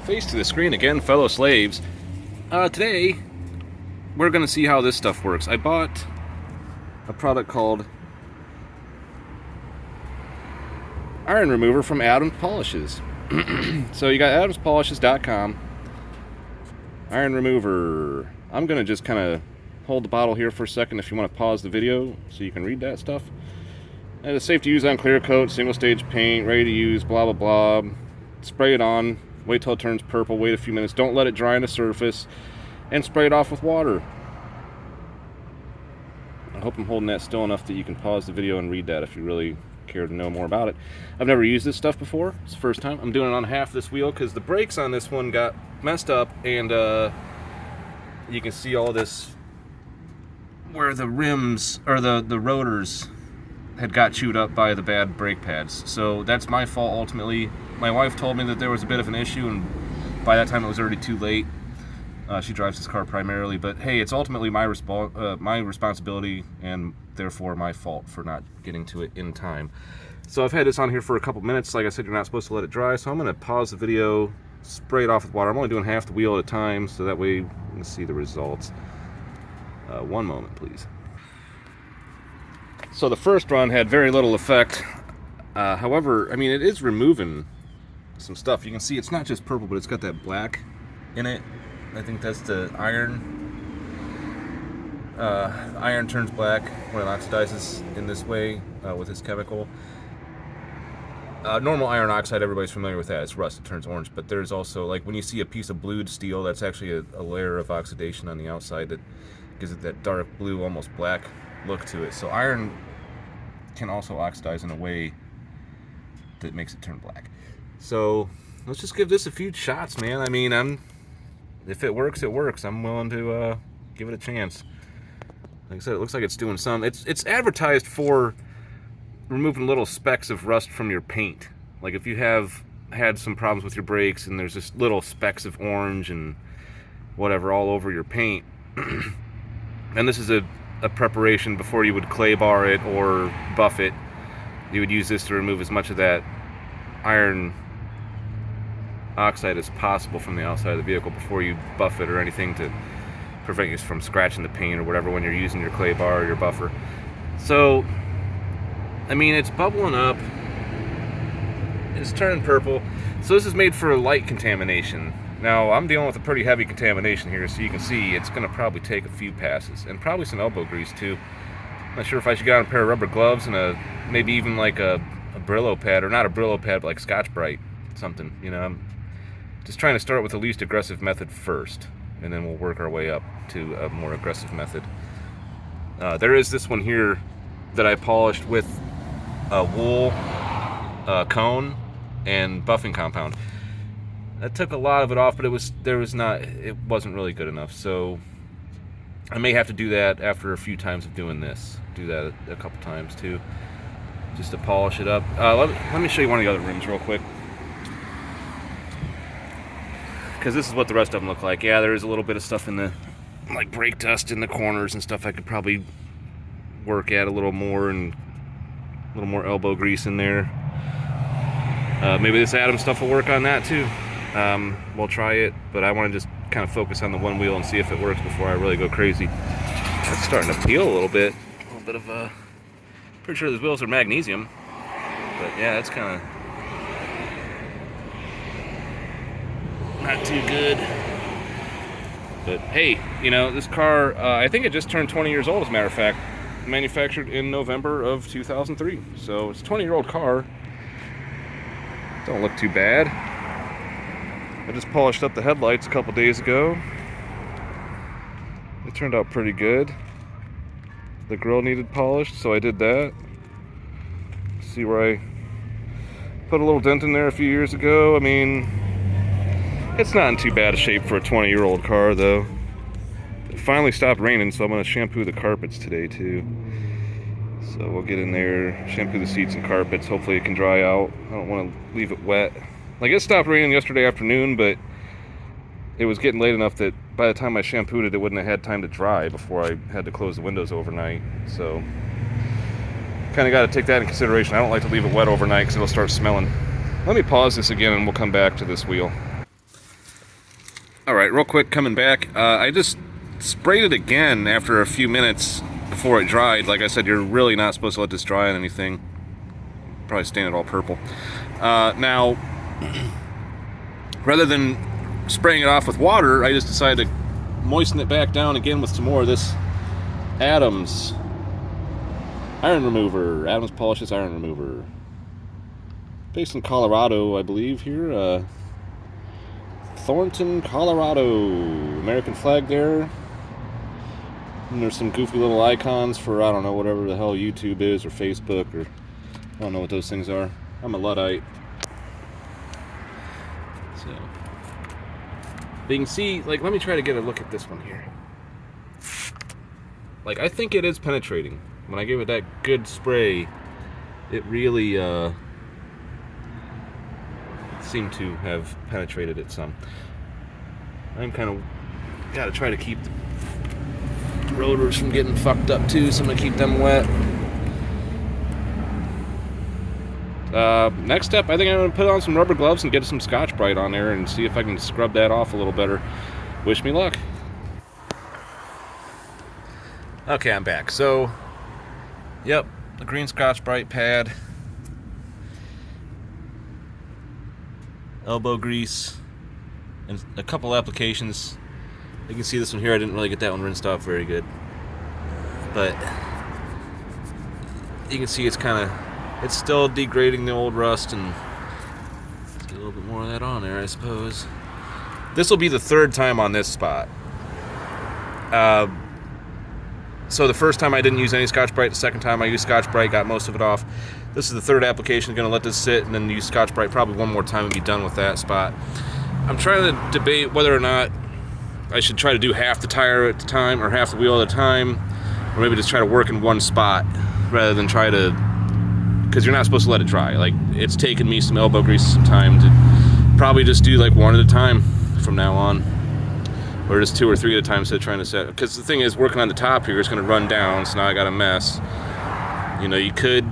Face to the screen again, fellow slaves. Today, we're going to see how this stuff works. I bought a product called Iron Remover from Adams Polishes. So you got adamspolishes.com. Iron Remover. I'm going to just kind of hold the bottle here for a second if you want to pause the video so you can read that stuff. And it's safe to use on clear coat, single stage paint, ready to use, blah blah blah. Spray it on, wait till it turns purple, wait a few minutes, don't let it dry on the surface, and spray it off with water. I hope I'm holding that still enough that you can pause the video and read that if you really care to know more about it. I've never used this stuff before. It's the first time. I'm doing it on half this wheel because the brakes on this one got messed up, and you can see all this where the rims, or the rotors had got chewed up by the bad brake pads. So that's my fault ultimately. My wife told me that there was a bit of an issue, and by that time it was already too late. She drives this car primarily, but hey, it's ultimately my responsibility and therefore my fault for not getting to it in time. So I've had this on here for a couple minutes. Like I said, you're not supposed to let it dry, so I'm going to pause the video, spray it off with water. I'm only doing half the wheel at a time, so that way you can see the results. One moment, please. So the first run had very little effect. However, I mean, it is removing some stuff. You can see it's not just purple, but it's got that black in it. I think that's the iron. Iron turns black when it oxidizes in this way with this chemical. Normal iron oxide, everybody's familiar with that. It's rust, it turns orange. But there's also, like when you see a piece of blued steel, that's actually a layer of oxidation on the outside that gives it that dark blue, almost black look to it. So iron can also oxidize in a way that makes it turn black. So let's just give this a few shots, man. I mean, if it works, it works. I'm willing to give it a chance. Like I said, it looks like it's doing some. It's advertised for removing little specks of rust from your paint. Like if you have had some problems with your brakes and there's just little specks of orange and whatever all over your paint. And this is a preparation before you would clay bar it or buff it. You would use this to remove as much of that iron oxide as possible from the outside of the vehicle before you buff it or anything to prevent you from scratching the paint or whatever when you're using your clay bar or your buffer. So, I mean, it's bubbling up. It's turning purple. So this is made for light contamination. Now, I'm dealing with a pretty heavy contamination here, so you can see it's going to probably take a few passes, and probably some elbow grease too. I'm not sure if I should get on a pair of rubber gloves and maybe even like a Brillo pad, or not a Brillo pad, but like Scotch-Brite, something, you know. I'm just trying to start with the least aggressive method first, and then we'll work our way up to a more aggressive method. There is this one here that I polished with a wool cone and buffing compound. That took a lot of it off, but it wasn't really good enough. So I may have to do that after a few times of doing this. Do that a couple times too, just to polish it up. Let me show you one of the other rooms real quick, because this is what the rest of them look like. Yeah, there is a little bit of stuff in the, like brake dust in the corners and stuff I could probably work at a little more, and a little more elbow grease in there. Maybe this Adams stuff will work on that too. We'll try it, but I want to just kind of focus on the one wheel and see if it works before I really go crazy. That's starting to peel a little bit. A little bit of pretty sure these wheels are magnesium, but yeah, it's kind of not too good. But hey, you know, this car, I think it just turned 20 years old, as a matter of fact. Manufactured in November of 2003. So it's a 20-year-old car. Don't look too bad. I just polished up the headlights a couple days ago. It turned out pretty good. The grille needed polished, so I did that. See where I put a little dent in there a few years ago. I mean, it's not in too bad a shape for a 20-year-old car, though. It finally stopped raining, so I'm going to shampoo the carpets today, too. So we'll get in there, shampoo the seats and carpets. Hopefully it can dry out. I don't want to leave it wet. Like, it stopped raining yesterday afternoon, but it was getting late enough that by the time I shampooed it, it wouldn't have had time to dry before I had to close the windows overnight. So kind of got to take that in consideration. I don't like to leave it wet overnight because it'll start smelling. Let me pause this again and we'll come back to this wheel. Alright, real quick, coming back. I just sprayed it again after a few minutes before it dried. Like I said, you're really not supposed to let this dry on anything. Probably stain it all purple. Now, rather than spraying it off with water, I just decided to moisten it back down again with some more of this Adams iron remover. Adams Polishes iron remover. Based in Colorado, I believe, here. Thornton, Colorado. American flag there. And there's some goofy little icons for, I don't know, whatever the hell YouTube is, or Facebook, or I don't know what those things are. I'm a Luddite. So, but you can see, like, let me try to get a look at this one here. Like, I think it is penetrating. When I gave it that good spray, it really, seemed to have penetrated it some. I'm kind of got to try to keep the rotors from getting fucked up too, so I'm going to keep them wet. Next step, I think I'm going to put on some rubber gloves and get some Scotch-Brite on there and see if I can scrub that off a little better. Wish me luck. Okay, I'm back. So, yep, the green Scotch-Brite pad. Elbow grease, and a couple applications. You can see this one here, I didn't really get that one rinsed off very good. But you can see it's still degrading the old rust, and let's get a little bit more of that on there, I suppose. This will be the third time on this spot. So the first time I didn't use any Scotch-Brite, the second time I used Scotch-Brite, got most of it off. This is the third application. Going to let this sit and then use Scotch-Brite probably one more time and be done with that spot. I'm trying to debate whether or not I should try to do half the tire at a time or half the wheel at a time, or maybe just try to work in one spot rather than try to, because you're not supposed to let it dry. Like, it's taken me some elbow grease, some time to probably just do like one at a time from now on, or just 2 or 3 at a time instead of trying to set. Because the thing is, working on the top here is going to run down, so now I got a mess. You know, you could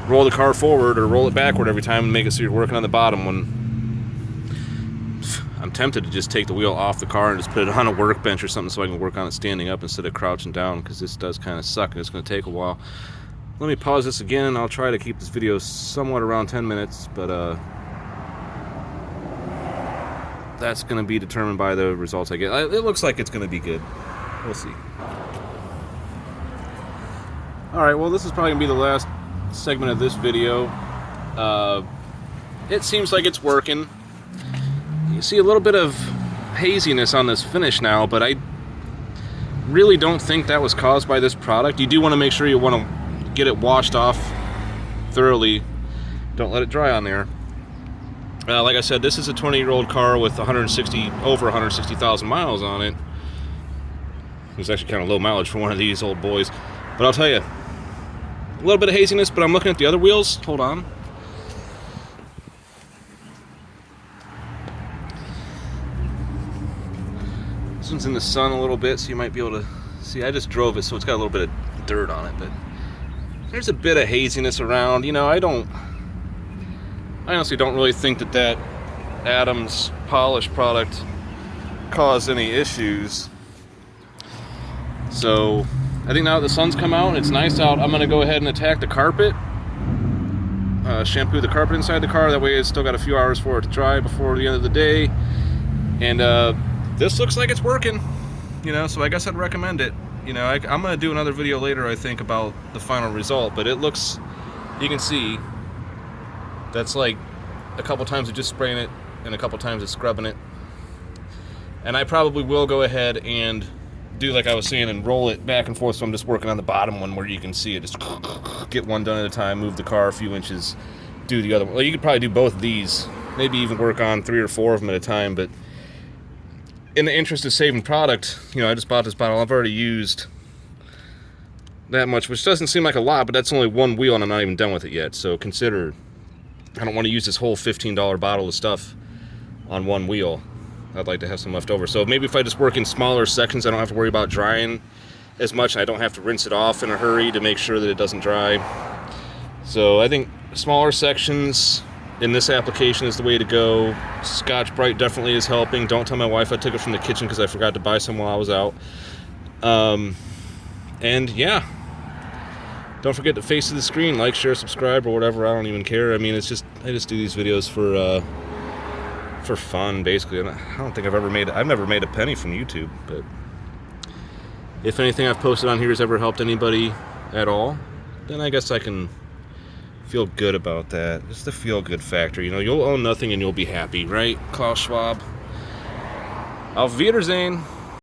roll the car forward or roll it backward every time and make it so you're working on the bottom one. I'm tempted to just take the wheel off the car and just put it on a workbench or something so I can work on it standing up instead of crouching down, because this does kind of suck and it's going to take a while. Let me pause this again, and I'll try to keep this video somewhat around 10 minutes, but that's going to be determined by the results I get. It looks like it's going to be good. We'll see. Alright, well, this is probably going to be the last segment of this video. It seems like it's working. You see a little bit of haziness on this finish now, but I really don't think that was caused by this product. You do want to make sure you want to get it washed off thoroughly. Don't let it dry on there. Like I said, this is a 20-year-old car with over 160,000 miles on it. It's actually kind of low mileage for one of these old boys. But I'll tell you, a little bit of haziness, but I'm looking at the other wheels. Hold on. This one's in the sun a little bit, so you might be able to see. I just drove it, so it's got a little bit of dirt on it, but there's a bit of haziness around. You know, I honestly don't really think that Adams polish product caused any issues. So I think now that the sun's come out and it's nice out, I'm going to go ahead and attack the carpet. Shampoo the carpet inside the car. That way it's still got a few hours for it to dry before the end of the day. And this looks like it's working. You know, so I guess I'd recommend it. You know, I'm going to do another video later, I think, about the final result. But it looks, you can see, that's like a couple times of just spraying it and a couple times of scrubbing it. And I probably will go ahead and do like I was saying and roll it back and forth, so I'm just working on the bottom one where you can see it. Just get one done at a time, move the car a few inches, do the other one. Well, you could probably do both of these, maybe even work on 3 or 4 of them at a time, but in the interest of saving product, you know, I just bought this bottle. I've already used that much, which doesn't seem like a lot, but that's only one wheel and I'm not even done with it yet. So consider, I don't want to use this whole $15 bottle of stuff on one wheel. I'd like to have some left over. So maybe if I just work in smaller sections, I don't have to worry about drying as much. I don't have to rinse it off in a hurry to make sure that it doesn't dry. So I think smaller sections, in this application is the way to go. Scotch Brite definitely is helping. Don't tell my wife I took it from the kitchen because I forgot to buy some while I was out. And yeah, don't forget to face to the screen, like, share, subscribe, or whatever. I don't even care. I mean, I just do these videos for fun, basically. And I don't think I've never made a penny from YouTube, but if anything I've posted on here has ever helped anybody at all, then I guess I can feel good about that. Just the feel-good factor. You know, you'll own nothing and you'll be happy, right? Klaus Schwab. Auf Wiedersehen.